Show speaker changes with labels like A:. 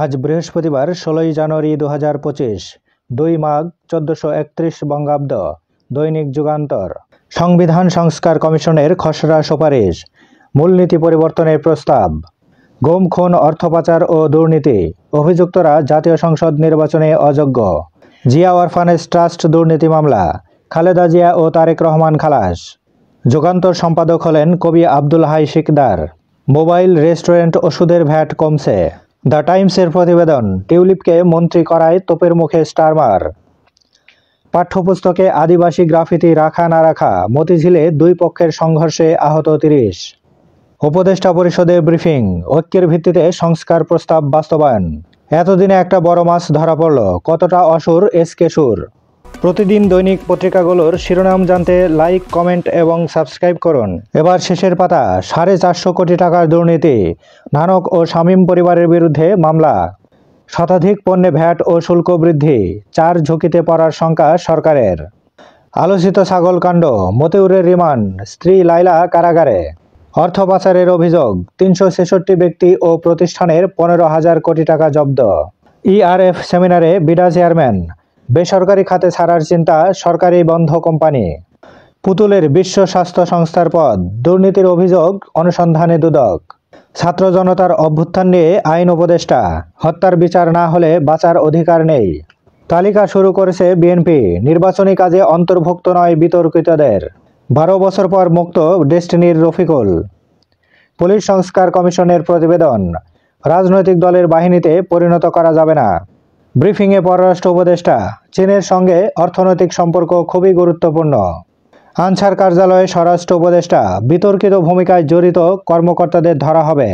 A: আজ বৃহস্পতিবার 16ই জানুয়ারি 2025, 2 মাঘ 1431 বঙ্গাব্দ। দৈনিক যুগান্তর। সংবিধান সংস্কার কমিশনের খসড়া সুপারিশ, মূলনীতি পরিবর্তনের প্রস্তাব। গুম, খুন, অর্থ পাচার ও দুর্নীতি, অভিযুক্তরা জাতীয় সংসদ নির্বাচনে অযোগ্য। জিয়া অরফানেজ ট্রাস্ট দুর্নীতি মামলা, খালেদা জিয়া ও তারেক রহমান খালাস। যুগান্তর সম্পাদক হলেন কবি আব্দুল হাই শিকদার। মোবাইল, রেস্টুরেন্ট ওষুধের ভ্যাট কমছে। দ্য টাইমসের প্রতিবেদন, টিউলিপকে মন্ত্রী করায় তোপের মুখে স্টারমার। পাঠ্যপুস্তকে আদিবাসী গ্রাফিতি রাখা না রাখা, মতিঝিলে দুই পক্ষের সংঘর্ষে আহত 30। উপদেষ্টা পরিষদে ব্রিফিং, ঐক্যের ভিত্তিতে সংস্কার প্রস্তাব বাস্তবায়ন। এতদিনে একটা বড় মাছ ধরা পড়ল, কতটা অসুর এসকে সুর। প্রতিদিন দৈনিক পত্রিকাগুলোর শিরোনাম জানতে লাইক, কমেন্ট এবং সাবস্ক্রাইব করুন। এবার শেষের পাতা। 450 কোটি টাকার দুর্নীতি, নানক ও শামীম পরিবারের বিরুদ্ধে মামলা। শতাধিক পণ্যে ভ্যাট ও শুল্ক বৃদ্ধি, 4 ঝুঁকিতে পড়ার শঙ্কা সরকারের। আলোচিত ছাগলকাণ্ড, মতিউরের রিমান্ড, স্ত্রী লাইলা কারাগারে। অর্থ পাচারের অভিযোগ, 366 ব্যক্তি ও প্রতিষ্ঠানের 15,000 কোটি টাকা জব্দ। ইআরএফ সেমিনারে বিডা চেয়ারম্যান, বেসরকারি খাতে ছাড়ার চিন্তা সরকারি বন্ধ কোম্পানি। পুতুলের বিশ্ব স্বাস্থ্য সংস্থার পদ, দুর্নীতির অভিযোগ অনুসন্ধানে দুদক। ছাত্র জনতার অভ্যুত্থান নিয়ে আইন উপদেষ্টা, হত্যার বিচার না হলে বাঁচার অধিকার নেই। তালিকা শুরু করেছে বিএনপি, নির্বাচনী কাজে অন্তর্ভুক্ত নয় বিতর্কিতদের। 12 বছর পর মুক্ত ডেস্টিনির রফিকুল। পুলিশ সংস্কার কমিশনের প্রতিবেদন, রাজনৈতিক দলের বাহিনীতে পরিণত করা যাবে না। ব্রিফিংয়ে পররাষ্ট্র উপদেষ্টা, চীনের সঙ্গে অর্থনৈতিক সম্পর্ক খুবই গুরুত্বপূর্ণ। আনসার কার্যালয়ে স্বরাষ্ট্র উপদেষ্টা, বিতর্কিত ভূমিকায় জড়িত কর্মকর্তাদের ধরা হবে।